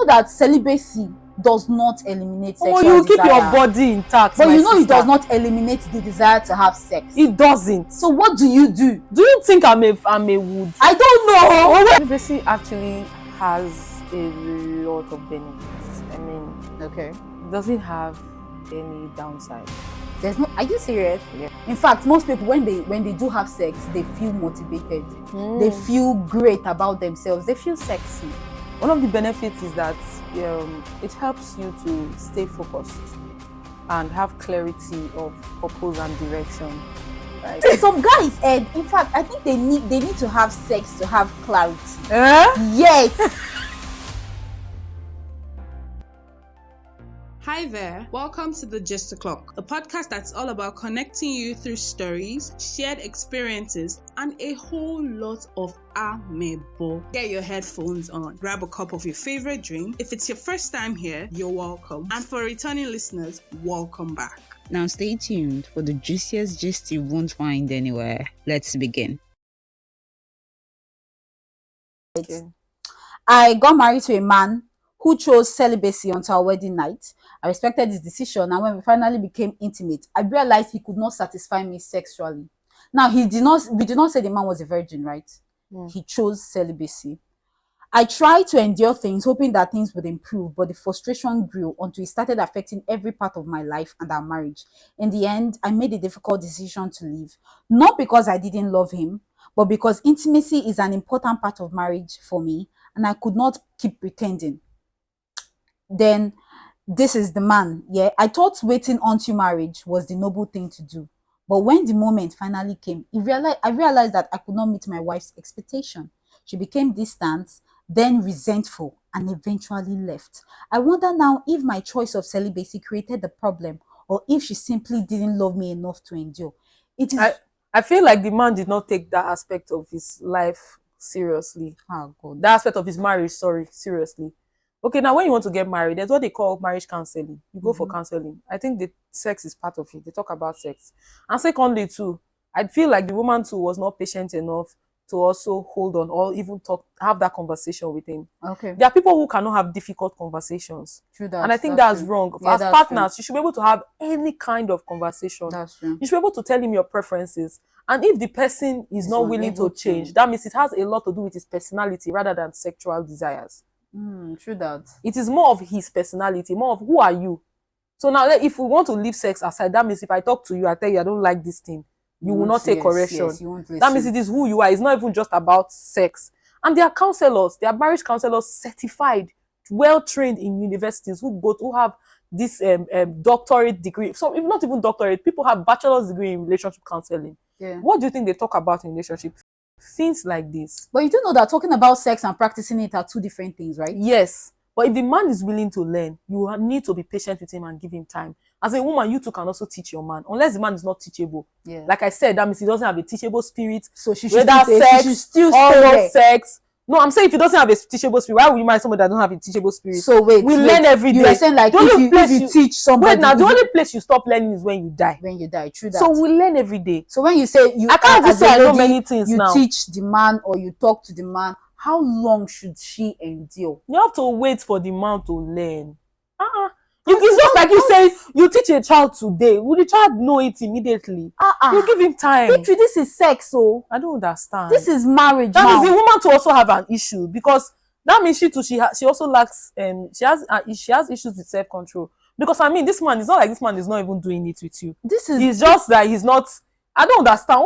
that celibacy does not eliminate sexual you keep desire. your body intact. But you know it does not eliminate the desire to have sex. It doesn't. So what do you do? Do you think I'm a wood? I don't know. Celibacy actually has a lot of benefits. I mean, Okay. it doesn't have any downside. There's no. Are you serious? Yeah. In fact, most people when they do have sex, they feel motivated. They feel great about themselves. They feel sexy. One of the benefits is that it helps you to stay focused and have clarity of purpose and direction. Right? Some guys, in fact, I think they need to have sex to have clarity. Eh? Yes. Hi there, welcome to The Gist O'Clock, a podcast that's all about connecting you through stories, shared experiences, and a whole lot of amebo. Get your headphones on, grab a cup of your favorite drink. If it's your first time here, you're welcome. And for returning listeners, welcome back. Now stay tuned for the juiciest gist you won't find anywhere. Let's begin. Okay. I got married to a man who chose celibacy until our wedding night. I respected his decision, and when we finally became intimate, I realized he could not satisfy me sexually. Now, we did not say the man was a virgin, right? He chose celibacy. I tried to endure things, hoping that things would improve, but the frustration grew until it started affecting every part of my life and our marriage. In the end, I made a difficult decision to leave, not because I didn't love him, but because intimacy is an important part of marriage for me, and I could not keep pretending. Then this is the man. Yeah, I thought waiting until marriage was the noble thing to do. But when the moment finally came, I realized that I could not meet my wife's expectation. She became distant, then resentful, and eventually left. I wonder now if my choice of celibacy created the problem, or if she simply didn't love me enough to endure. I feel like the man did not take that aspect of his life seriously. Oh God. That aspect of his marriage, seriously. Okay, now when you want to get married, there's what they call marriage counseling. You go for counseling. I think the sex is part of it. They talk about sex. And secondly, too, I feel like the woman too was not patient enough to also hold on or even have that conversation with him. Okay. There are people who cannot have difficult conversations. True that. And I think that's true. wrong. Yeah, As that's partners, you should be able to have any kind of conversation. That's true. You should be able to tell him your preferences. And if the person is not willing to change, that means it has a lot to do with his personality rather than sexual desires. True that. It is more of his personality, more of who are you. So now, if we want to leave sex aside, that means if I talk to you, I tell you I don't like this thing, you will not take correction. Yes, you won't listen. That means it is who you are. It's not even just about sex. And there are counselors, there are marriage counselors certified, well trained in universities who have this doctorate degree. So if not even doctorate, people have bachelor's degree in relationship counseling. Yeah. What do you think they talk about in relationship? Things like this. But you do know that talking about sex and practicing it are two different things, right? Yes. But if the man is willing to learn, you need to be patient with him and give him time. As a woman, you too can also teach your man, unless the man is not teachable. Yeah. Like I said, that means he doesn't have a teachable spirit. So she should still oral sex. No, I'm saying if he doesn't have a teachable spirit, why would you marry somebody that doesn't have a teachable spirit? So we learn every day. You are saying like if you teach somebody. Wait, now the only place you stop learning is when you die. When you die, true that. So we learn every day. So when you say I can't just say I know many things now. You teach the man or you talk to the man. How long should she endure? You have to wait for the man to learn. It's just like you say, you teach a child today. Will the child know it immediately? You give him time. Victory, this is sex, so I don't understand. this is marriage. That now. means the woman to also have an issue, because that means she too, she also lacks she has issues with self-control. Because I mean, this man, it's not like this man is not even doing it with you. It's just that he's not. I don't understand.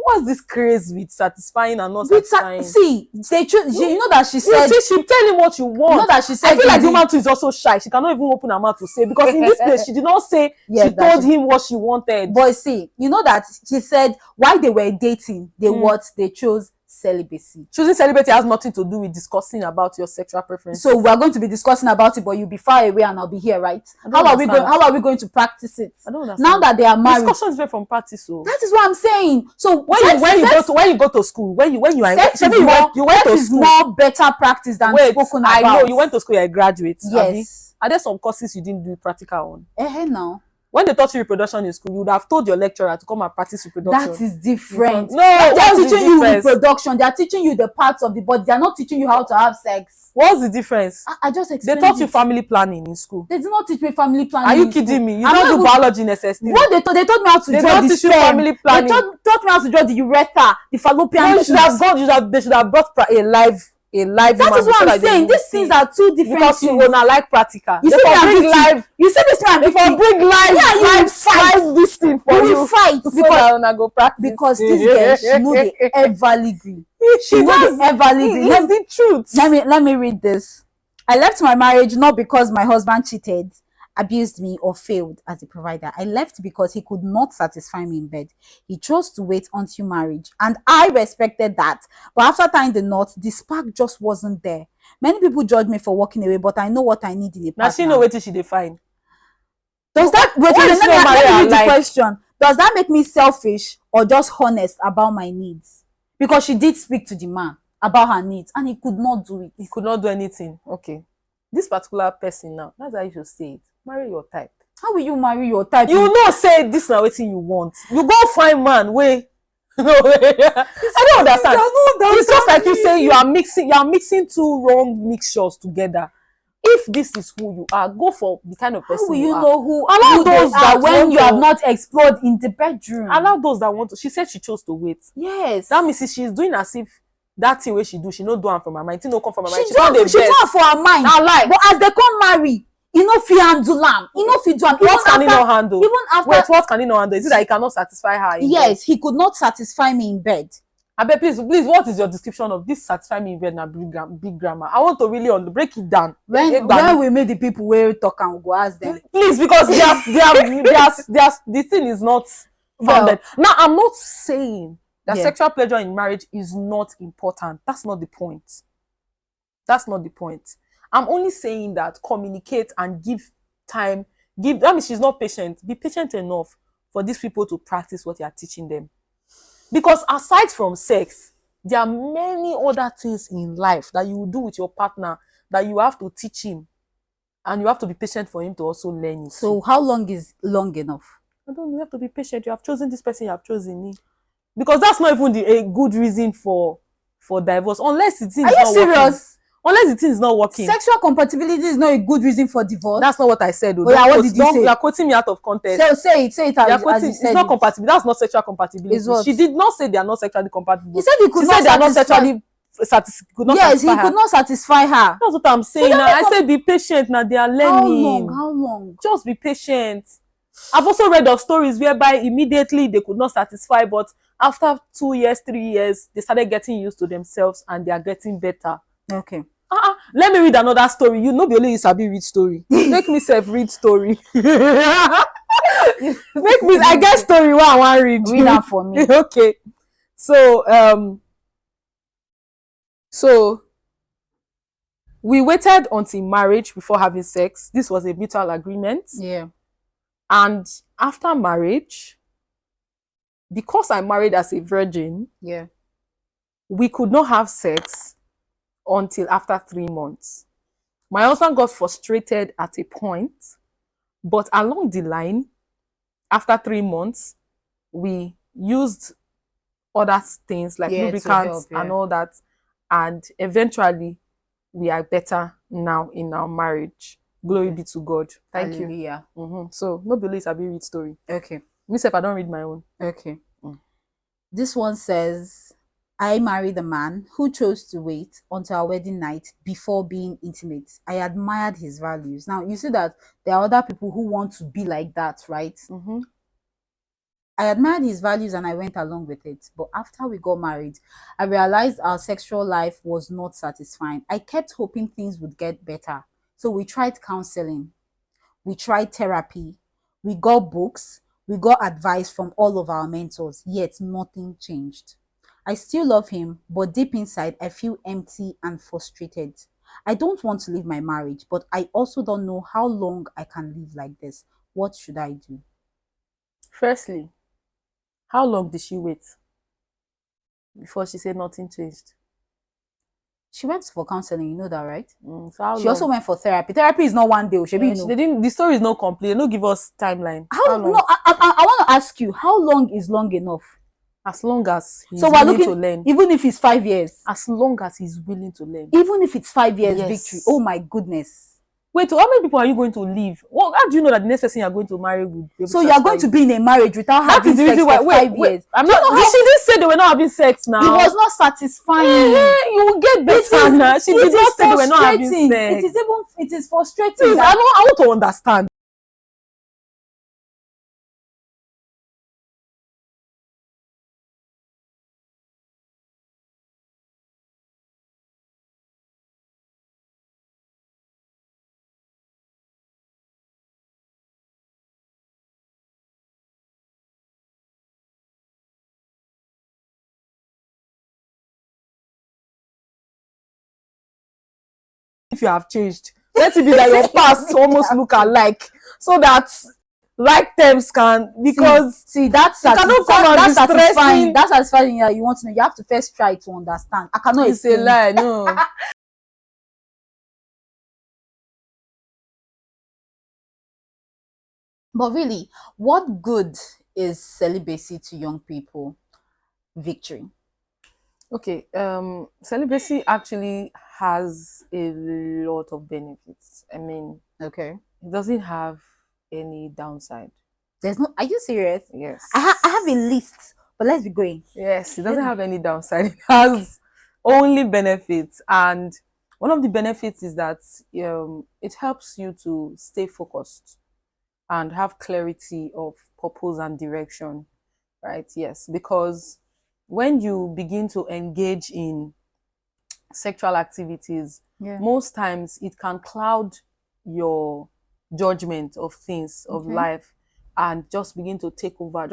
What's this craze with satisfying and not satisfying? See, you know that she said. She tell him what you want. You know that she said. I feel like the woman too is also shy. She cannot even open her mouth to say, because in this place she did not say. Yeah, she told him what she wanted. But see, you know that she said while they were dating, they chose celibacy. Choosing celibacy has nothing to do with discussing about your sexual preferences. So we are going to be discussing about it, but you'll be far away and I'll be here, right? How are we going to practice it? I don't understand. Now that they are married. Discussion is different from practice. So that is what I'm saying. So when you go to school, when you are more better practice than spoken about. I know you went to school, you're a graduate. Yes. Are there some courses you didn't do practical on? No. When they taught you reproduction in school, you would have told your lecturer to come and practice reproduction. That is different. No, When they are what's the teaching you difference? reproduction, they are teaching you the parts of the body. They are not teaching you how to have sex. What's the difference? I just They explained taught you it. family planning in school. They did not teach me family planning. Are you in school. kidding me? You I'm don't not do even- biology in SS3. What they taught me how to They draw don't the teach you sperm. family They planning. taught me how to draw the urethra, the fallopian No, you tubes. should have gone. They should have brought a live That human is what so I'm that they saying. will These see. things are two different Because things. you wanna like practical. You They see for me and bring Vicky. live. You see this one. They for bring live. Yeah, you will live fight. live this thing for You you. will fight So because that una go practice. because this girl, she know the ever agree. She know does. the ever agree. It's the truth. Let me read this. I left my marriage not because my husband cheated, abused me, or failed as a provider. I left because he could not satisfy me in bed. He chose to wait until marriage, and I respected that. But after tying the knot, the spark just wasn't there. Many people judge me for walking away, but I know what I need in a partner. Now she know what she define. Does that wait? Why Let is she not me married read the alive? question. Does that make me selfish or just honest about my needs? Because she did speak to the man about her needs, and he could not do it. He could not do anything. Okay. This particular person now, that's how you should say it. Marry your type. How will you marry your type? You know say this na wetin you want. You go find man wey no way. I don't understand. It's just like you say you are mixing two wrong mixtures together. If this is who you are, go for the kind of person How will you are. know who Allow they those are that when want you to- have not explored in the bedroom? Allow those that want to. She said she chose to wait. Yes. That means she's doing as if that thing where she do, she no do am from her mind. It no come from her mind. she not do the she do best. am for her mind. Now lie. But as they come marry, you know fit handle am. You know fit do am. What can he not handle? Even after. Wait, what can he not handle? Is it that he cannot satisfy her? in bed? Yes, he could not satisfy me in bed. Abeg, please, what is your description of this satisfy me in bed na big grammar? I want to really break it down. When we meet the people where we talk and we go ask them. Please, because the thing is not founded. Now, I'm not saying that sexual pleasure in marriage is not important. That's not the point. That's not the point. I'm only saying that communicate and give time. That means she's not patient. Be patient enough for these people to practice what you are teaching them. Because aside from sex, there are many other things in life that you will do with your partner that you have to teach him. And you have to be patient for him to also learn it. So how long is long enough? I don't know, you have to be patient. You have chosen this person, you have chosen me. Because that's not even a good reason for divorce. Unless the thing is not working. Are you serious? Unless the thing is not working. Sexual compatibility is not a good reason for divorce. That's not what I said. Oh, yeah, what did you say? You are quoting me out of context. Say it as you said. It's not compatible. That's not sexual compatibility. She did not say they are not sexually compatible. He said he could she said they are not sexually satisfy yes, he could not satisfy her. That's what I'm saying. So now I said be patient. Now they are learning. How long? Just be patient. I've also read of stories whereby immediately they could not satisfy, but after 2 years, 3 years, they started getting used to themselves and they are getting better. Okay. Let me read another story. You know, only you sabi read story. Make me self read story. Make me. I get story what I want to read. Read that for me. Okay. So we waited until marriage before having sex. This was a mutual agreement. Yeah. And after marriage, because I married as a virgin, yeah, we could not have sex until after 3 months. My husband got frustrated at a point, but along the line, after 3 months, we used other things like lubricants and all that, and eventually we are better now in our marriage. Glory be to God. Thank you. So no believe I be read story. Okay. Myself, I don't read my own. Okay. This one says, I married a man who chose to wait until our wedding night before being intimate. I admired his values. Now, you see that there are other people who want to be like that, right? I admired his values and I went along with it. But after we got married, I realized our sexual life was not satisfying. I kept hoping things would get better. So we tried counseling. We tried therapy. We got books. We got advice from all of our mentors. Yet nothing changed. I still love him, but deep inside, I feel empty and frustrated. I don't want to leave my marriage, but I also don't know how long I can live like this. What should I do? Firstly, how long did she wait before she said nothing changed? She went for counseling, you know that, right? So how She long? also went for therapy. Therapy is not one day, Shebi, you know. They didn't. The story is not complete. They don't give us timeline. How long? no, I want to ask you, how long is long enough? As long as he's So we're willing looking, to learn. even if it's 5 years. As long as he's willing to learn. Even if it's 5 years, Yes. Victory. Oh my goodness. Wait, so how many people are you going to leave? Well, how do you know that the next person you're going to marry will be able So to you are going to be in a marriage without That having is the sex reason for why. 5 years. I'm Do you not. know how- She didn't say they were not having sex now. It was not satisfying. You will get better now. She did not say they were not having sex. It is frustrating. Please, I want to understand. If you have changed, let it be that your past almost look alike, so that like terms can, because see that's cannot come and be satisfying. stressing. That's satisfying. You want to know. You have to first try to understand. I cannot It's a explain. lie. No. But really, what good is celibacy to young people? Victory. Okay, celibacy actually has a lot of benefits. I mean, Okay. it doesn't have any downside. There's no. Are you serious? Yes. I have a list, but let's be going. Yes, it doesn't have any downside. It has only benefits, and one of the benefits is that it helps you to stay focused and have clarity of purpose and direction, right? Yes, because when you begin to engage in sexual activities, Yeah. most times it can cloud your judgment of things, of Okay. life, and just begin to take over,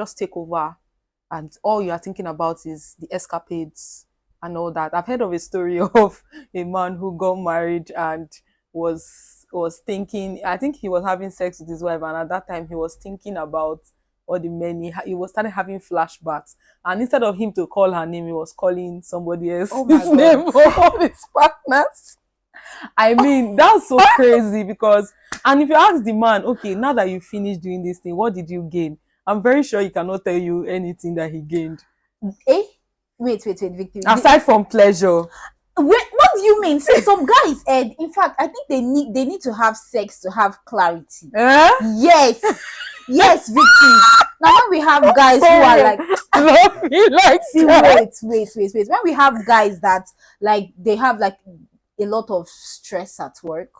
and all you are thinking about is the escapades and all that. I've heard of a story of a man who got married and was thinking, I think he was having sex with his wife, and at that time he was thinking about all the many, he was started having flashbacks, and instead of him to call her name, he was calling somebody else's Oh my God. name of his partners. I mean, that's so crazy, because, and if you ask the man, okay, now that you finished doing this thing, what did you gain? I'm very sure he cannot tell you anything that he gained. Eh? Wait, Victory. Aside from pleasure. Wait, what do you mean? See, some guys, in fact, I think they need to have sex to have clarity. Eh? Yes. Yes, Victory. Now when we have guys who are like, love me like see, wait. When we have guys that like they have like a lot of stress at work,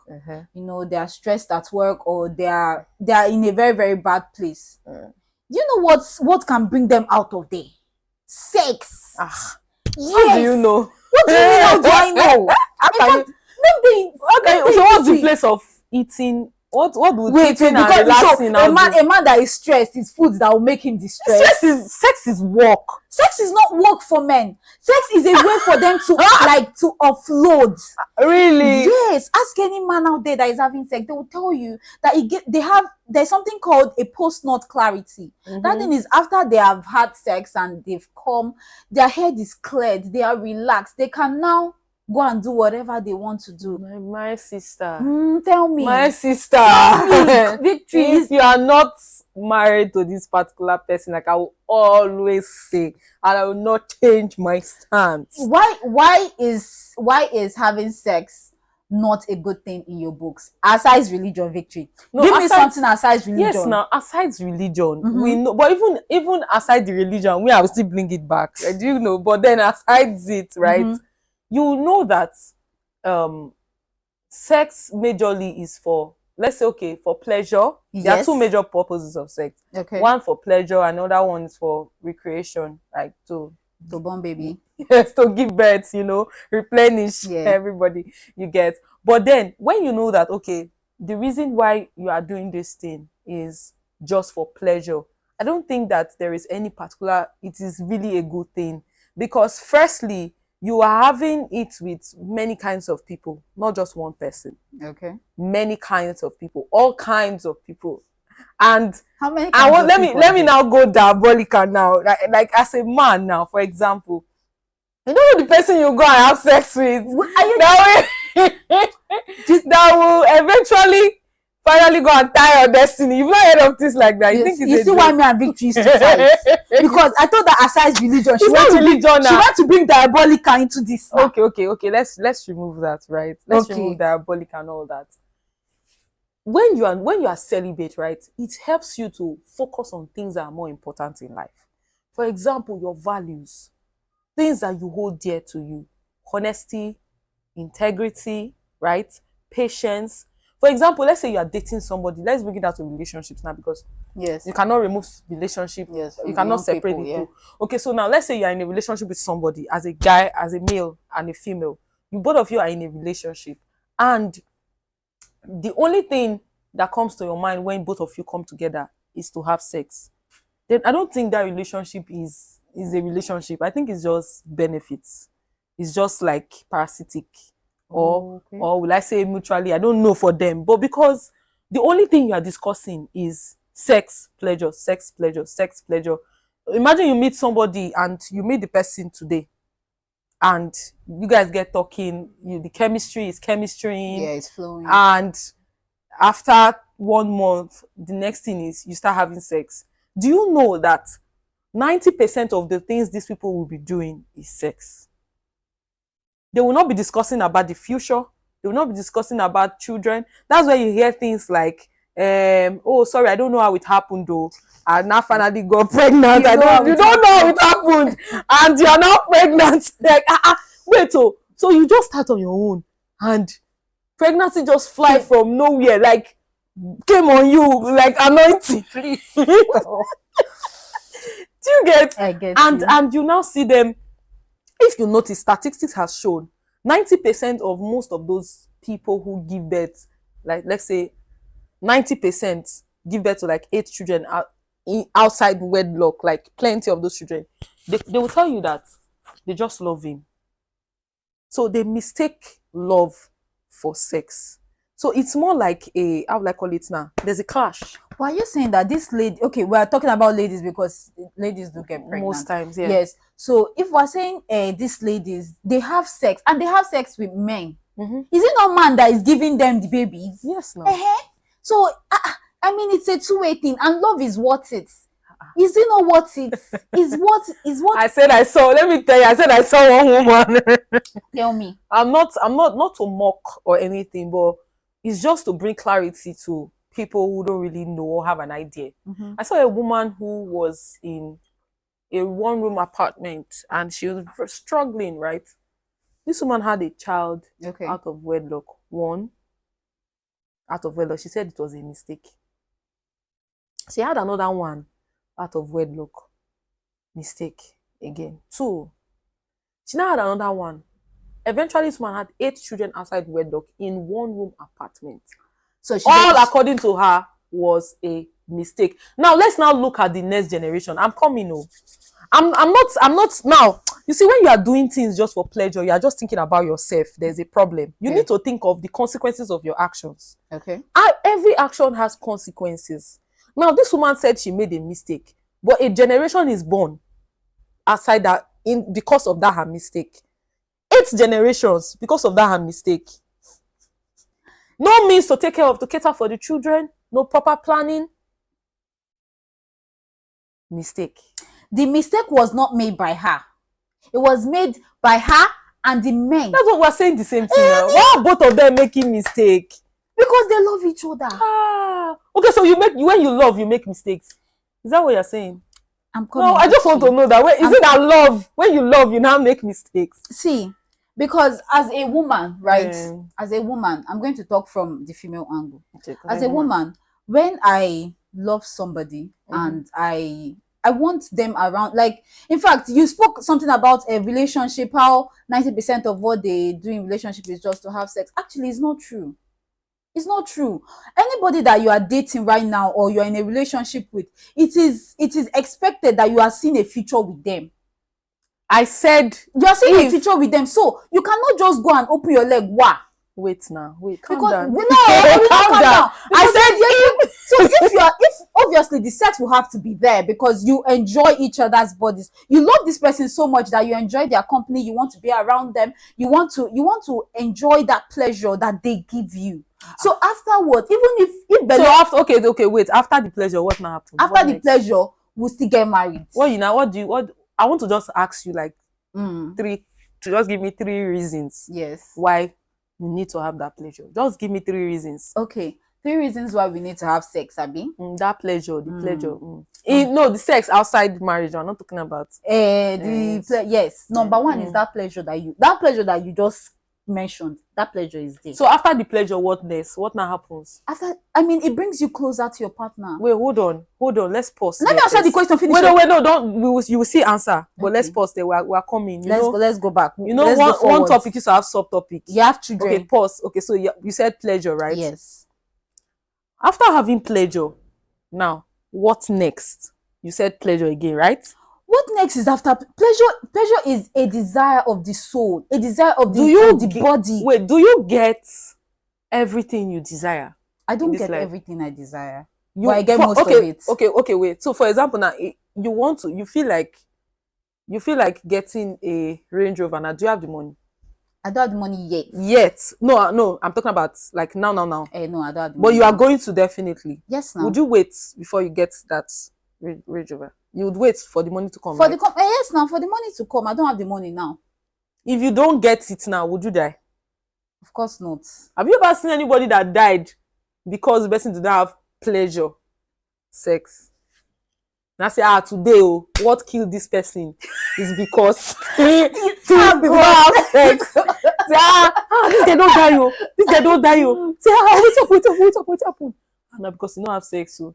you know, they are stressed at work, or they are in a very, very bad place. Do you know what can bring them out of there? Sex. How Yes. do you know? What do you mean? How do I know? How In can fact, maybe so what's the place of eating? What would eating and because relaxing so a now do? man that is stressed is food that will make him distressed. Sex is work. Sex is not work for men. Sex is a way for them to like to offload. Really? Yes, ask any man out there that is having sex. They will tell you that there's something called a post-nut clarity. That thing is after they have had sex and they've come, their head is cleared, they are relaxed. They can now go and do whatever they want to do. My sister. Tell me. My sister. Victory. If you are not married to this particular person, like I will always say, and I will not change my stance. Why is having sex not a good thing in your books? Aside religion, Victory. No, Give me something aside religion. Yes, now aside religion, we know, but even aside the religion, we have still bring it back. Do you know? But then aside it, right? You know that sex majorly is for, let's say, okay, for pleasure. Yes. There are two major purposes of sex. Okay. One for pleasure, another one is for recreation, like to born baby. Yes, to give birth, you know, replenish everybody you get. But then when you know that, okay, the reason why you are doing this thing is just for pleasure, I don't think that there is any particular, it is really a good thing, because firstly, you are having it with many kinds of people, not just one person. Okay. Many kinds of people, all kinds of people. And how many let me now go diabolical now. Like as a man now, for example, You know the person you go and have sex with Are you that will that will eventually finally go and tie your destiny. You've not heard of things like that. You think it's you a see why joke? me and Victory used to fight? Because I thought that aside religion, It's not religion she now. went to bring diabolical into this. now. Okay. Let's remove that, right? Let's Okay. remove diabolic and all that. When you are celibate, right, it helps you to focus on things that are more important in life. For example, your values, things that you hold dear to you, honesty, integrity, right, patience. For example, let's say you are dating somebody. Let's bring it out to relationships now, because Yes. you cannot remove relationship. Yes, You from cannot young separate people, the yeah. two. Okay, so now let's say you are in a relationship with somebody, as a guy, as a male and a female. You both of you are in a relationship, and the only thing that comes to your mind when both of you come together is to have sex. Then I don't think that relationship is a relationship. I think it's just benefits. It's just like parasitic, or Okay. or will I say mutually? I don't know for them, but because the only thing you are discussing is sex pleasure, sex pleasure, sex pleasure. Imagine you meet somebody and you meet the person today, and you guys get talking. The chemistry is chemistry, Yeah, it's flowing. and after 1 month, the next thing is you start having sex. Do you know that 90% of the things these people will be doing is sex? They will not be discussing about the future. They will not be discussing about children. That's where you hear things like, oh, sorry, I don't know how it happened though. I now finally got pregnant. You don't know how it happened. And you're now pregnant. Like, wait, so you just start on your own, and pregnancy just fly from nowhere, like came on you like anointing. Please. Do you get? I get And you. and you now see them. If you notice, statistics has shown 90% of most of those people who give birth, like let's say 90% give birth to like 8 children outside wedlock, like plenty of those children. They will tell you that they just love him. So they mistake love for sex. So it's more like a, how will I call it now? There's a clash. Why are you saying that this lady? Okay, we are talking about ladies because ladies do get pregnant Most times, yeah. Yes. So if we're saying these ladies, they have sex and they have sex with men, is it not man that is giving them the babies? Yes, no. So I mean, it's a two-way thing, and love is worth it. Is it not worth it? Is what? I said I saw. Let me tell you, I said I saw one woman. Tell me. I'm not to mock or anything, but it's just to bring clarity to people who don't really know or have an idea. I saw a woman who was in a 1-room apartment and she was struggling, right? This woman had a child out of wedlock. Out of wedlock. She said it was a mistake. She had another one out of wedlock. Mistake again. 2. She now had another one. Eventually, this woman had 8 children outside wedlock in 1-room apartment. So according to her, was a mistake. Now let's now look at the next generation. I'm coming. I'm not now. You see, when you are doing things just for pleasure, you are just thinking about yourself. There's a problem. You need to think of the consequences of your actions. Okay. Every action has consequences. Now, this woman said she made a mistake, but a generation is born outside that because of that her mistake. 8 generations because of that her mistake. No means to cater for the children, no proper planning. Mistake. The mistake was not made by her. It was made by her and the men. That's what we're saying, the same thing now. Why are both of them making mistake? Because they love each other. Okay, so when you love, you make mistakes. Is that what you're saying? I'm coming. No, I just want to know that. Is it that love? When you love, you now make mistakes. See, because as a woman, right? As a woman, I'm going to talk from the female angle. As a woman, when I love somebody and I want them around, like, in fact, you spoke something about a relationship, how 90% of what they do in relationship is just to have sex. Actually, it's not true. It's not true. Anybody that you are dating right now or you're in a relationship with, it is expected that you are seeing a future with them. I said you are seeing a future with them, so you cannot just go and open your leg. Why? Wait now. Wait, calm down. No, calm down. I said so if you are, if obviously the sex will have to be there because you enjoy each other's bodies. You love this person so much that you enjoy their company, you want to be around them, you want to enjoy that pleasure that they give you. So afterwards, even if So after, okay, wait. After the pleasure, what now happens? after the pleasure, we'll still get married. What I want to just ask you like Mm, just give me 3 reasons yes. why you need to have that pleasure. Just give me 3 reasons. Okay. 3 reasons why we need to have sex, Abi. That pleasure, the pleasure. No, the sex outside marriage. I'm not talking about. Yes. Number one is that pleasure that you just mentioned. That pleasure is there. So after the pleasure, what next? What now happens? It brings you closer to your partner. Wait, hold on. Let's pause. Let me answer the question. Finish. Wait, no, don't. You will see answer. But Okay. let's pause there. We're coming. Let's go back. You know, Let's go one forward. topic is to have subtopic. You have children. Okay, pause. Okay, so you said pleasure, right? Yes. After having pleasure, now what next? You said pleasure again, right? What next is after pleasure? Pleasure is a desire of the soul, a desire of the body. Wait, do you get everything you desire? I don't in this get life? everything I desire, but I get most of it. Okay, wait. So for example, now you feel like getting a Range Rover. Now, do you have the money? I don't have the money yet. No, I'm talking about like now. No, I don't have the money. But you are going to definitely. Yes, now. Would you wait before you get that Range Rover? You would wait for the money to come. Yes, now for the money to come. I don't have the money now. If you don't get it now, would you die? Of course not. Have you ever seen anybody that died because the person did not have pleasure, sex? And I say, today, what killed this person is because he did not have sex. Say, this guy don't die, This guy don't die, Say, wait up. And now because you don't have sex, so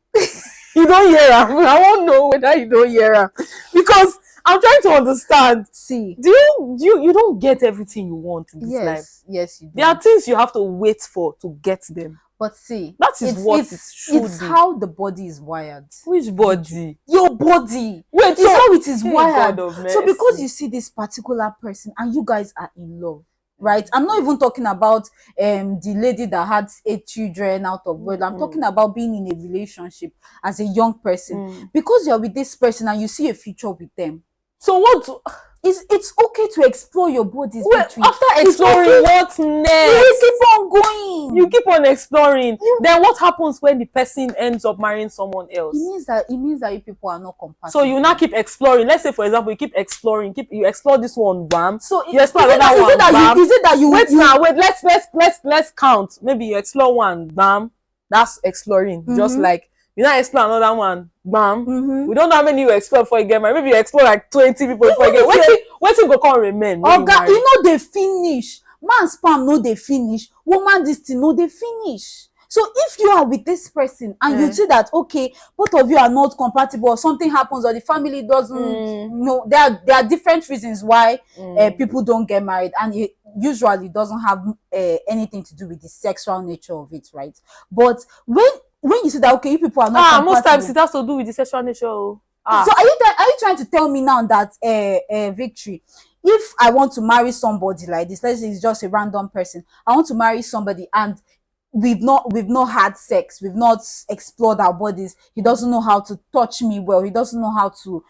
you don't hear her. I won't know whether you don't hear her because I'm trying to understand. See, do you don't get everything you want in this life? Yes, you do. There are things you have to wait for to get them. But see, that is it's how the body is wired. Which body? Your body. Wait, it's how it is wired. So because you see this particular person and you guys are in love, right? I'm not even talking about the lady that had 8 children out of wedlock. I'm talking about being in a relationship as a young person. Because you're with this person and you see a future with them. So what? It's okay to explore your bodies. Well, after exploring, what next? You keep on going. You keep on exploring. Then what happens when the person ends up marrying someone else? It means that you people are not compatible. So you now keep exploring. Let's say, for example, you keep exploring. You explore this one, bam. So you explore another one, bam. Is it that you wait? Let's count. Maybe you explore one, bam. That's exploring. Just like you now explore another one, bam. We don't know how many you explore before you get married. Maybe you explore like 20 people before you get married. Waiting go come remain. Oga, you know they finish. Man sperm no they finish. Woman this thing no they finish. So if you are with this person and you see that okay, both of you are not compatible, or something happens, or the family doesn't know, there are different reasons why people don't get married, and it usually doesn't have anything to do with the sexual nature of it, right? But when you see that okay, you people are not compatible, most times it has to do with the sexual nature. So are you trying to tell me now that Victory, if I want to marry somebody like this, let's say it's just a random person, I want to marry somebody and we've not had sex, we've not explored our bodies, he doesn't know how to touch me well, he doesn't know how to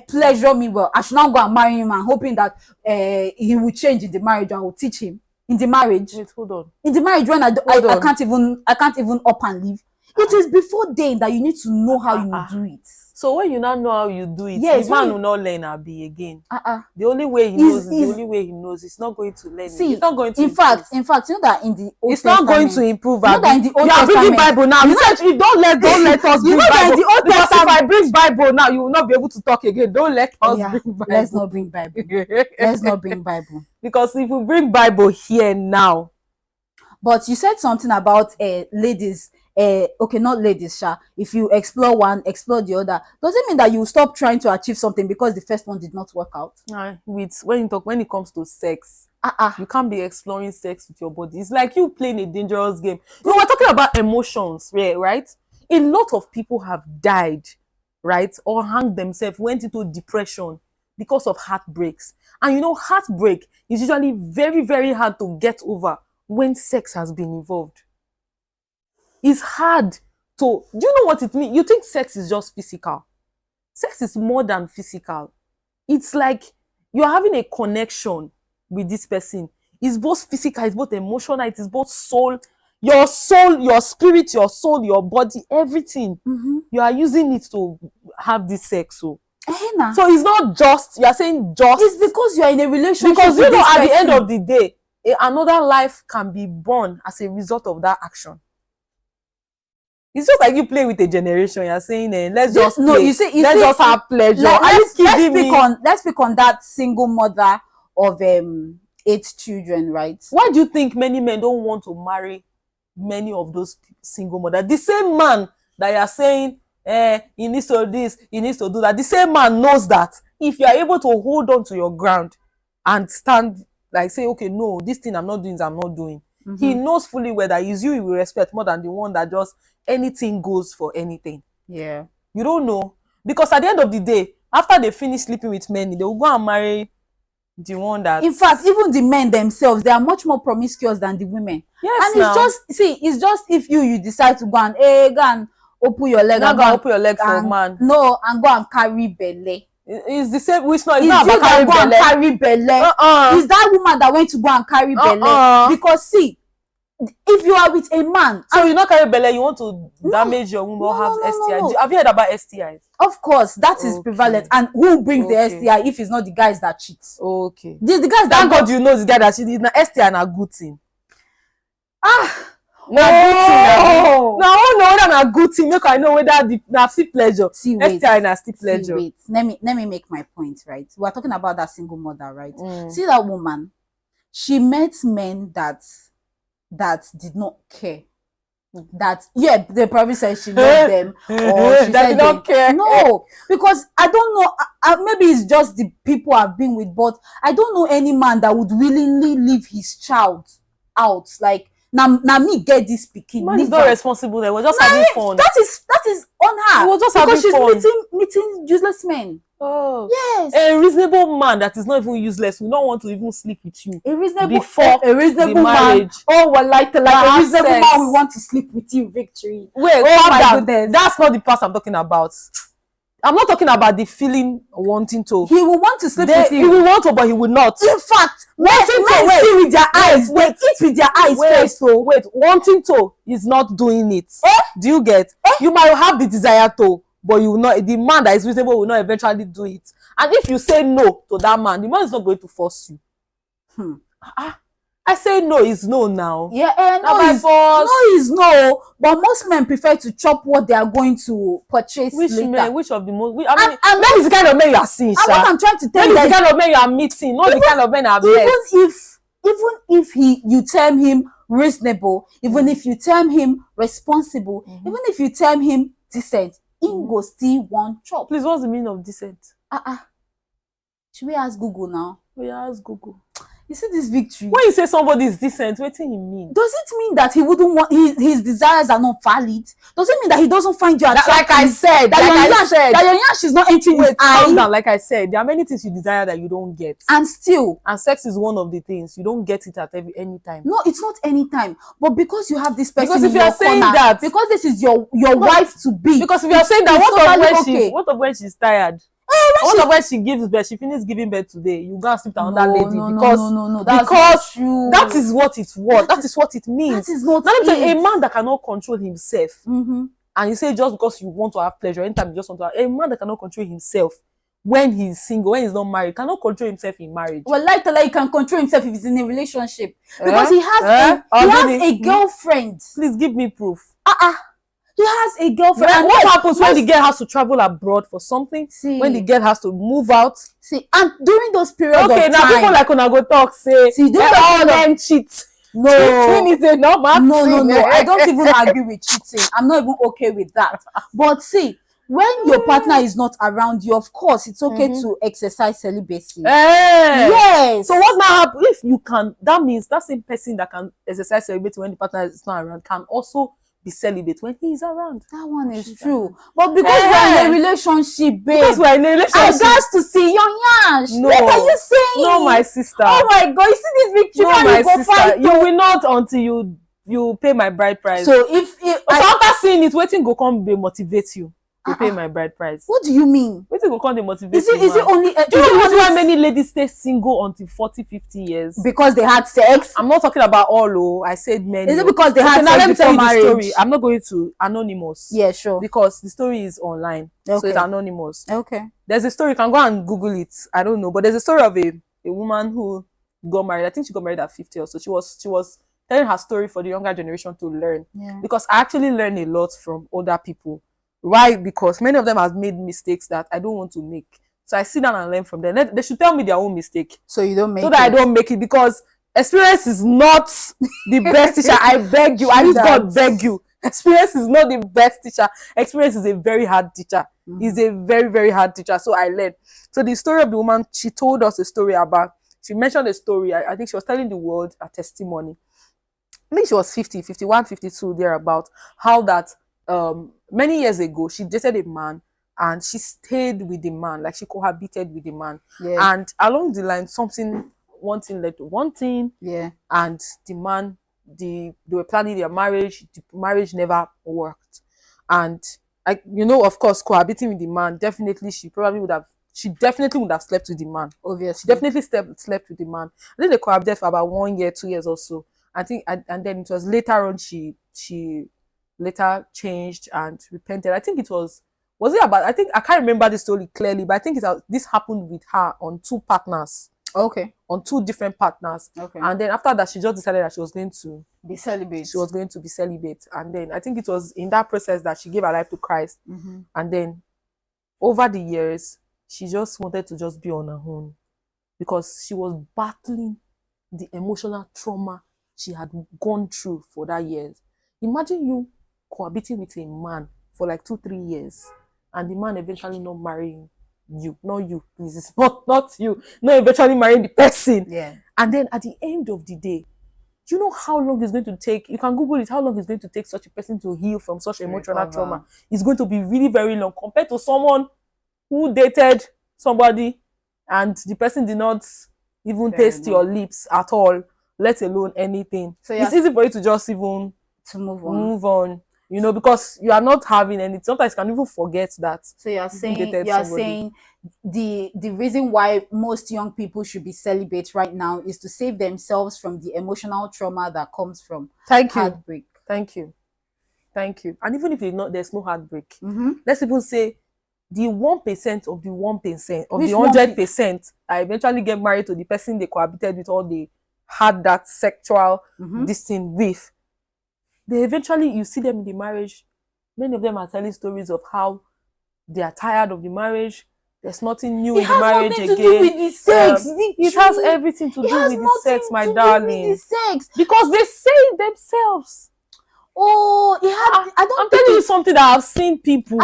pleasure me well, I should not go and marry him and hoping that he will change in the marriage, I will teach him in the marriage. Wait, hold on. In the marriage when I can't even up and leave. It is before then that you need to know how you do it. So when you now know how you do it, yes, the man will not learn Abi again. The only way he knows it's not going to learn. See, it's not going to in fact, you know that in the Old it's Testament, not going to improve. You know that in the Old you are bringing Testament, Bible now. You said don't let us bring Bible. That in the Old because Testament, if I bring Bible now, you will not be able to talk again. Don't let us bring Bible. Let's not bring Bible. Let's not bring Bible. Because if we bring Bible here now. But you said something about ladies. Okay, not ladies, Sha. If you explore one, explore the other, does it mean that you stop trying to achieve something because the first one did not work out? When it comes to sex, you can't be exploring sex with your body. It's like you playing a dangerous game. No, we're talking about emotions, right? A lot of people have died, right, or hanged themselves, went into depression because of heartbreaks. And heartbreak is usually very, very hard to get over when sex has been involved. It's hard do you know what it means? You think sex is just physical. Sex is more than physical. It's like you're having a connection with this person. It's both physical, it's both emotional, it is both soul, your spirit, your soul, your body, everything. You are using it to have this sex. So it's not just, you are saying just. It's because you are in a relationship. Because you know, at the end of the day, another life can be born as a result of that action. It's just like you play with a generation. You're saying, let's just play. No, let's just have pleasure. Let's speak on that single mother of 8 children, right? Why do you think many men don't want to marry many of those single mothers? The same man that you're saying, he needs to do this, he needs to do that. The same man knows that if you are able to hold on to your ground and stand, like say, okay, no, this thing I'm not doing. He knows fully well that it's you he will respect more than the one that just anything goes for anything. Yeah. You don't know. Because at the end of the day, after they finish sleeping with many, they will go and marry the one that... In fact, even the men themselves, they are much more promiscuous than the women. Yes, and it's just if you decide to go and open your leg. Not go open your leg for a man. No, and go and carry belly. It's the same. It's not about carry belly. It's that woman that went to go and carry belly. Because see, if you are with a man, so you not carry belly, you want to damage your womb or have STI. No. Have you heard about STIs? Of course, that is prevalent. And who brings the STI if it's not the guys that cheat? Okay. The guys that thank God you know the guy that cheat. It's not STI and a good thing. No, I don't know whether na good thing. Make I know whether na still pleasure. STI na still pleasure. Wait. Let me make my point, right? We're talking about that single mother, right? See that woman. She met men that did not care. That they probably said she loved them or she that did not care. No, because I don't know. Maybe it's just the people I've been with, but I don't know any man that would willingly leave his child out. Like now me get this speaking. Man is not responsible. They were just having fun. That is on her. We were just having fun. Because she's meeting useless men. Oh yes. A reasonable man that is not even useless will not want to even sleep with you. A reasonable marriage. Man. Oh, well, like a reasonable man will want to sleep with you, Victory. Wait, that's not the part I'm talking about. I'm not talking about the feeling wanting to. He will want to sleep with you. He will want to, but he will not. In fact, men see with their eyes. They eat with their eyes first. So wait, wanting to is not doing it. Do you get? You might have the desire to, but you will not. The man that is reasonable will not eventually do it. And if you say no to that man, the man is not going to force you. I say no is no now. Yeah, no is no. But most men prefer to chop what they are going to purchase later. Men? Which of the most? That is the kind of men you are seeing. What I'm trying to tell you is the kind of men you are meeting, not the kind of men I've met. Even if you term him reasonable, even if you term him responsible, even if you term him decent, he go still want chop. Please, what's the meaning of decent? Should we ask Google now? We ask Google. You see this Victory? When you say somebody is decent, what do you mean? Does it mean that he wouldn't want his desires are not valid? Does it mean that he doesn't find you attractive? Like I said, that your yash is not entering his eye? Down. Like I said, there are many things you desire that you don't get, and sex is one of the things you don't get it at any time. No, it's not any time, but because you have this person. Because if you are saying that, because this is your wife to be. Because if you are saying that, what of when she's tired? What of when she gives birth? She finished giving birth today. You go and sleep with another lady because because that is what it's what. That is what it means. That is not a man that cannot control himself. And you say just because you want to have pleasure, anytime you just want to have, a man that cannot control himself when he's single, when he's not married, cannot control himself in marriage. Well, he can control himself if he's in a relationship because he has a girlfriend. Please give me proof. He has a girlfriend. And what happens when the girl has to travel abroad for something? When the girl has to move out? And during those periods of time. Okay, now people like when I go talk say, all men cheat. No. Cheating is a normal thing. No. I don't even agree with cheating. I'm not even okay with that. But see, when your partner is not around you, of course, it's okay to exercise celibacy. Yes. So what now happens if you can? That means that same person that can exercise celibacy when the partner is not around can also be celibate when he is around. That one is true. But because we're in a relationship, babe. Because we're in a relationship. I got to see your yash. No. What are you saying? No, my sister. Oh my God. You see this Victory? No, my sister. You will not until you pay my bride price. So if So after seeing it, waiting go come they motivate you to pay my bride price. What do you mean? Waiting go come they motivate Is it you. only? Do you know why many ladies stay single until 40, 50 years? Because they had sex. I'm not talking about all. Oh, I said many. Is it because they had now sex let me tell before you the marriage? story. I'm not going to anonymous. Yeah, sure. Because the story is online, so Okay. it's anonymous. Okay. There's a story. You can go and Google it. I don't know, but there's a story of a woman who got married. I think she got married at 50 or so. She was telling her story for the younger generation to learn. Yeah. Because I actually learn a lot from older people. Why? Because many of them have made mistakes that I don't want to make. So I sit down and learn from them. They should tell me their own mistake. So you don't make so that I don't make it, because experience is not the best teacher. I beg you. I use God beg you. Experience is not the best teacher. Experience is a very hard teacher. It's a very, very hard teacher. So I learned. So the story of the woman, she told us a story about, she mentioned a story. I think she was telling the world a testimony. I think she was 50, 51, 52, thereabout. How that many years ago, she dated a man and she stayed with the man, like she cohabited with the man. Yeah. And along the line, one thing led to one thing. Yeah. And the man, they were planning their marriage. The marriage never worked. And of course, cohabiting with the man, definitely she definitely would have slept with the man. Obviously. She definitely slept with the man. I think they cohabited for about 1 year, 2 years or so. I think, and then it was later on she later changed and repented. I think it was it about, I think, I can't remember the story clearly, but I think this happened with her on 2 partners. Okay. On 2 different partners. Okay. And then after that, she just decided that she was going to be celibate. She was going to be celibate. And then I think it was in that process that she gave her life to Christ. Mm-hmm. And then over the years, she just wanted to just be on her own, because she was battling the emotional trauma she had gone through for that years. Imagine you cohabiting with a man for like 2-3 years, and the man eventually not marrying you, not you, please, not you, not eventually marrying the person. Yeah. And then at the end of the day, do you know how long it's going to take? You can Google it, how long it's going to take such a person to heal from such emotional trauma. It's going to be really very long, compared to someone who dated somebody and the person did not even taste your lips at all, let alone anything. So it's easy for you to just even to move on, because you are not having anything. Sometimes you can even forget that. So you are saying the reason why most young people should be celibate right now is to save themselves from the emotional trauma that comes from heartbreak. Thank you. And even if there's no heartbreak, mm-hmm. let's even say the 1% of the 1% of the 100% that eventually get married to the person they cohabited with, or they had that sexual this thing with, they eventually, you see them in the marriage, many of them are telling stories of how they are tired of the marriage. There's nothing new in the marriage again. It has nothing to do with the sex. It has everything to do with the sex, my darling. With the sex. Because they say it themselves. Oh, I'm telling you something that I've seen people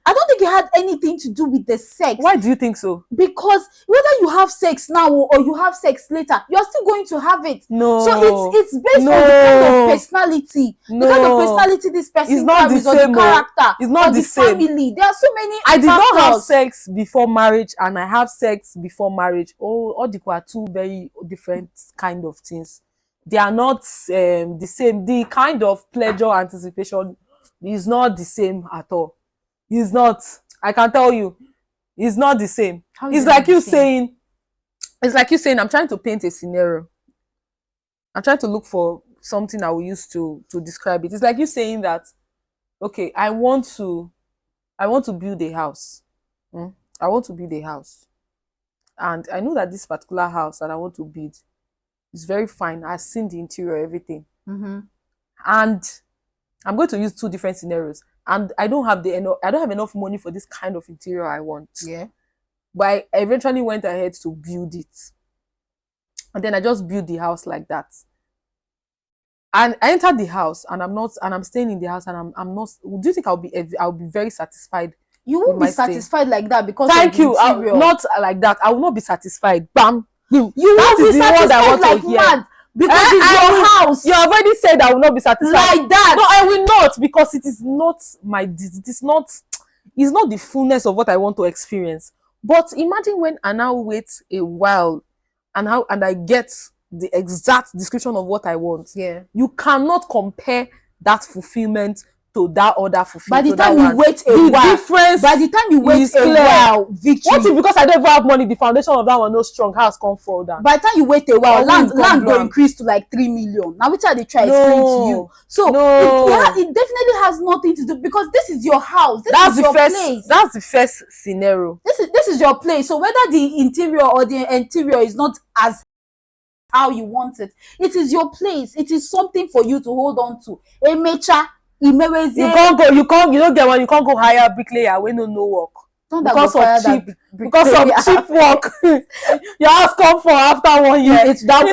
I don't think it had anything to do with the sex. Why do you think so? Because whether you have sex now or you have sex later, you're still going to have it. No. So it's based on the kind of personality. No. The kind of personality this person carries, or the character. It's not the same. Family. There are so many I did not have sex before marriage, and I have sex before marriage. All the are 2 very different kind of things. They are not the same. The kind of pleasure anticipation is not the same at all. It's not. I can tell you, it's not the same. It's like you saying, I'm trying to paint a scenario. I'm trying to look for something I will use to describe it. It's like you saying that, okay, I want to build a house. I want to build a house. And I know that this particular house that I want to build is very fine. I've seen the interior, everything. Mm-hmm. And I'm going to use 2 different scenarios. And I don't have enough money for this kind of interior I want. Yeah. But I eventually went ahead to build it. And then I just built the house like that. And I entered the house, and I'm staying in the house, and I'm not. Do you think I'll be very satisfied? You won't be satisfied like that because thank you. Not like that. I will not be satisfied. Bam. You won't be satisfied like mad. Because it's your house. You already said I will not be satisfied like that. No, I will not, because it is not it's not the fullness of what I want to experience. But imagine when I now wait a while and I get the exact description of what I want. Yeah. You cannot compare that fulfillment to that other fulfillment. By the to that time you one. wait a the while, difference by the time you wait is a clear. while, victory. What if because I don't even have money, the foundation of that one no strong, house come fall down? By the time you wait a while, Or land wind come go blow. increase to like 3 million. Now which are they try explain to you? So it definitely has nothing to do, because this is your house. This is your place. That's the first scenario. This is your place. So whether the interior or the exterior is not as how you want it, it is your place. It is something for you to hold on to. Emecha, You don't get one, you can't go hire a bricklayer when no work. Because of cheap work. Your house come for after 1 year. That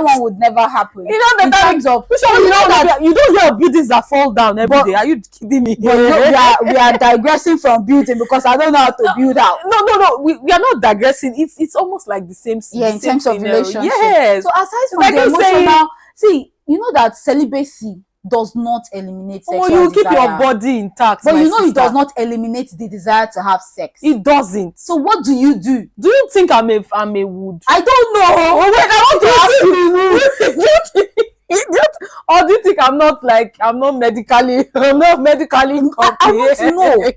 one would never happen. You know in terms of you don't hear buildings that fall down every day. Are you kidding me? But we are digressing from building, because I don't know how to build out. No. We are not digressing. It's almost like the same. In terms of relationship. Yes. So aside from the emotional, see, you know that celibacy does not eliminate sexual desire. You keep your body intact. But you know it does not eliminate the desire to have sex. It doesn't. So what do you do? Do you think I'm a wood? I don't know. Oh wait, I want to ask you. Or do you think I'm not medically incompetent? I want to know.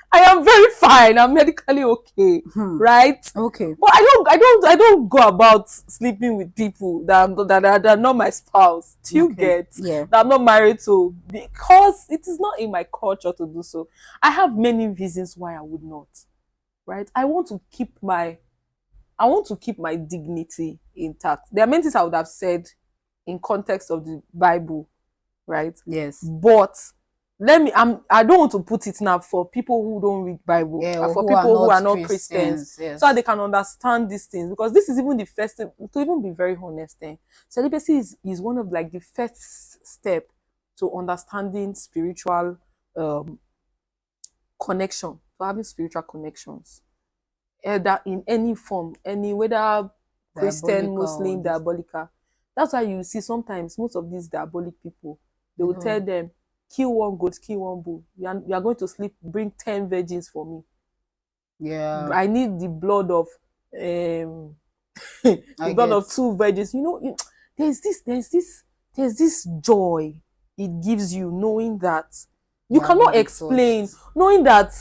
I am very fine. I'm medically okay, right? Okay. But I don't go about sleeping with people that are not my spouse. Do you get? Yeah. That I'm not married to, because it is not in my culture to do so. I have many reasons why I would not. Right? I want to keep my dignity intact. There are many things I would have said in context of the Bible, right? Yes. But I don't want to put it now for people who don't read Bible, for people who are not Christians, yes. so that they can understand these things. Because this is even the first step, to even be very honest. Celibacy is one of like the first step to understanding spiritual connection, to having spiritual connections, either in any form, whether Christian, Muslim, diabolical. That's why you see sometimes most of these diabolic people, they will tell them, kill one goat, kill one bull. You are going to sleep, bring 10 virgins for me. Yeah. I need the blood of of 2 virgins. You know, there's this joy it gives you, knowing that you cannot explain, knowing that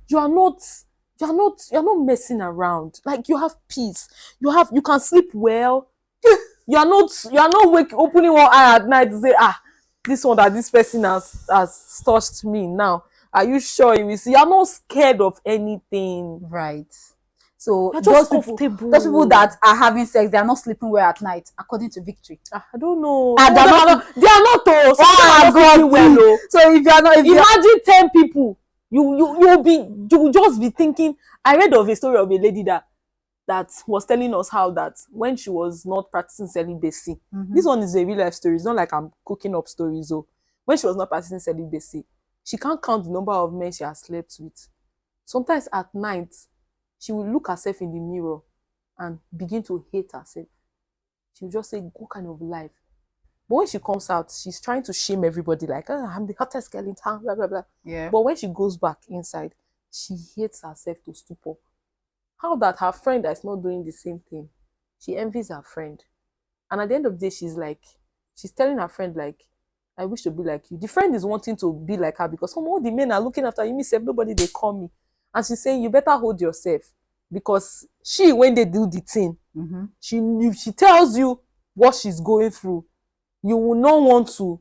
you are not messing around. Like, you have peace. You can sleep well. you are not opening one eye at night to say, this one that this person has touched me now. Are you sure you will see? You're not scared of anything. Right. So those people that are having sex, they are not sleeping well at night, according to Victory. I don't know. They are not. Sleeping well. So if you are not, imagine 10 people. You just be thinking. I read of a story of a lady that was telling us how that when she was not practicing celibacy, this one is a real life story. It's not like I'm cooking up stories. So when she was not practicing celibacy, she can't count the number of men she has slept with. Sometimes at night, she will look herself in the mirror and begin to hate herself. She will just say, what kind of life? But when she comes out, she's trying to shame everybody, like, I'm the hottest girl in town, blah, blah, blah. Yeah. But when she goes back inside, she hates herself to stupor. How that her friend that is not doing the same thing, she envies her friend. And at the end of the day, she's telling her friend, like, I wish to be like you. The friend is wanting to be like her because some of the men are looking after you. Me, say, nobody, they call me. And she's saying, you better hold yourself. Because when they do the thing, she tells you what she's going through, you will not want to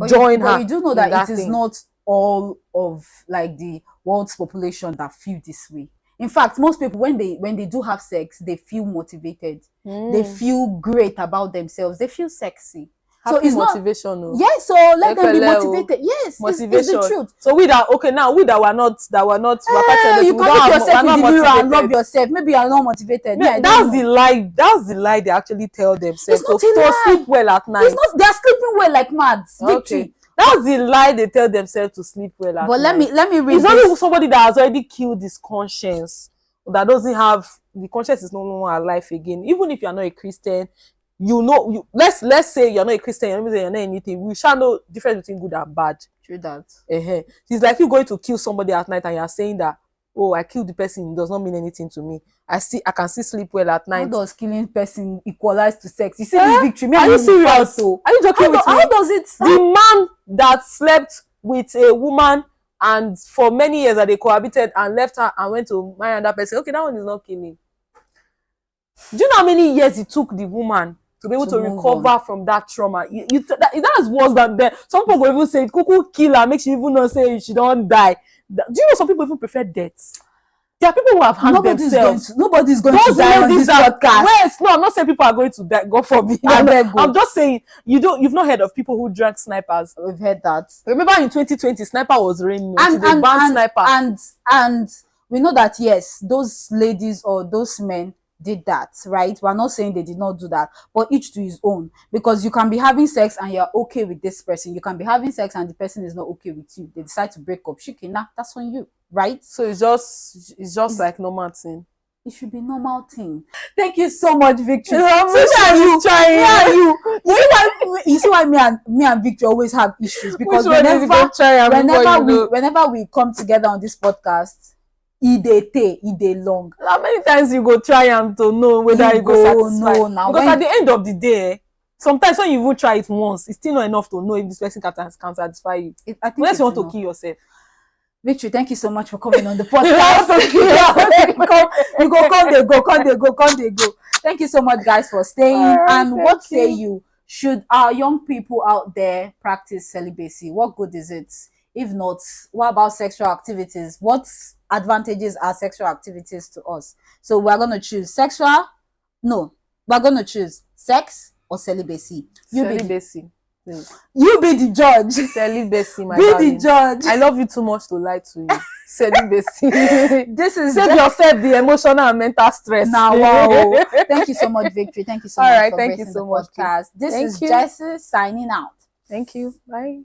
join her. But you do know that it is not all of like the world's population that feel this way. In fact, most people, when they do have sex, they feel motivated. They feel great about themselves. They feel sexy. Happy so it's motivational. Yes, so let them be motivated. Yes, motivation. It's the truth. So we that were not. You can't look yourself in the mirror and love yourself. Maybe you are not motivated. Yeah, that's the lie. That's the lie they actually tell themselves. It's not to sleep well at night. It's not. They are sleeping well like mad. Victory. Okay. That's the lie they tell themselves to sleep well at night. But let me read. It's only somebody that has already killed his conscience, that doesn't have the conscience is no longer alive again. Even if you are not a Christian, let's say you're not a Christian, you're not anything. We shall know difference between good and bad. True that. It's like you going to kill somebody at night and you're saying that oh, I killed the person, it does not mean anything to me. I can still sleep well at How night. does killing person equalize to sex? You see this victory? Me Are and you will fight, serious? so Are you joking with me? how does it? The man that slept with a woman and for many years that they cohabited and left her and went to marry another person, okay, that one is not killing. Do you know how many years it took the woman to be able to recover from that trauma? That's worse than death. Some people will even say, cuckoo kill her, makes you even not say she don't die. Do you know some people even prefer death? There are people who have harmed themselves. Nobody's going to die on this podcast. Wait, no, I'm not saying people are going to die. God forbid. I'm just saying you've not heard of people who drank snipers. We've heard that. Remember in 2020, sniper was raining. And they banned sniper. And we know that yes, those ladies or those men did that, right? We're not saying they did not do that, but each to his own. Because you can be having sex and you're okay with this person. You can be having sex and the person is not okay with you. They decide to break up. Shikina, that's on you, right? So it's just like normal thing. It should be normal thing. Thank you so much, Victory. You see why me and Victory always have issues, because whenever we come together on this podcast, it dey long. How many times you go try and to know whether you go satisfy? No, now because at the end of the day, sometimes when you even try it once, it's still not enough to know if this person can satisfy you. Unless you want to kill yourself. Victory, thank you so much for coming on the podcast. You go, they go. Thank you so much, guys, for staying. And what say you? Should our young people out there practice celibacy? What good is it? If not, what about sexual activities? What advantages are sexual activities to us? So we're going to choose we're going to choose sex or celibacy. Celibacy. You be the judge. Celibacy, my darling. Be the judge. I love you too much to lie to you. Celibacy. Save yourself the emotional and mental stress. Now, wow. Thank you so much, Victory. Thank you so much for thank you so much. Podcast. This is Jessie signing out. Thank you. Bye.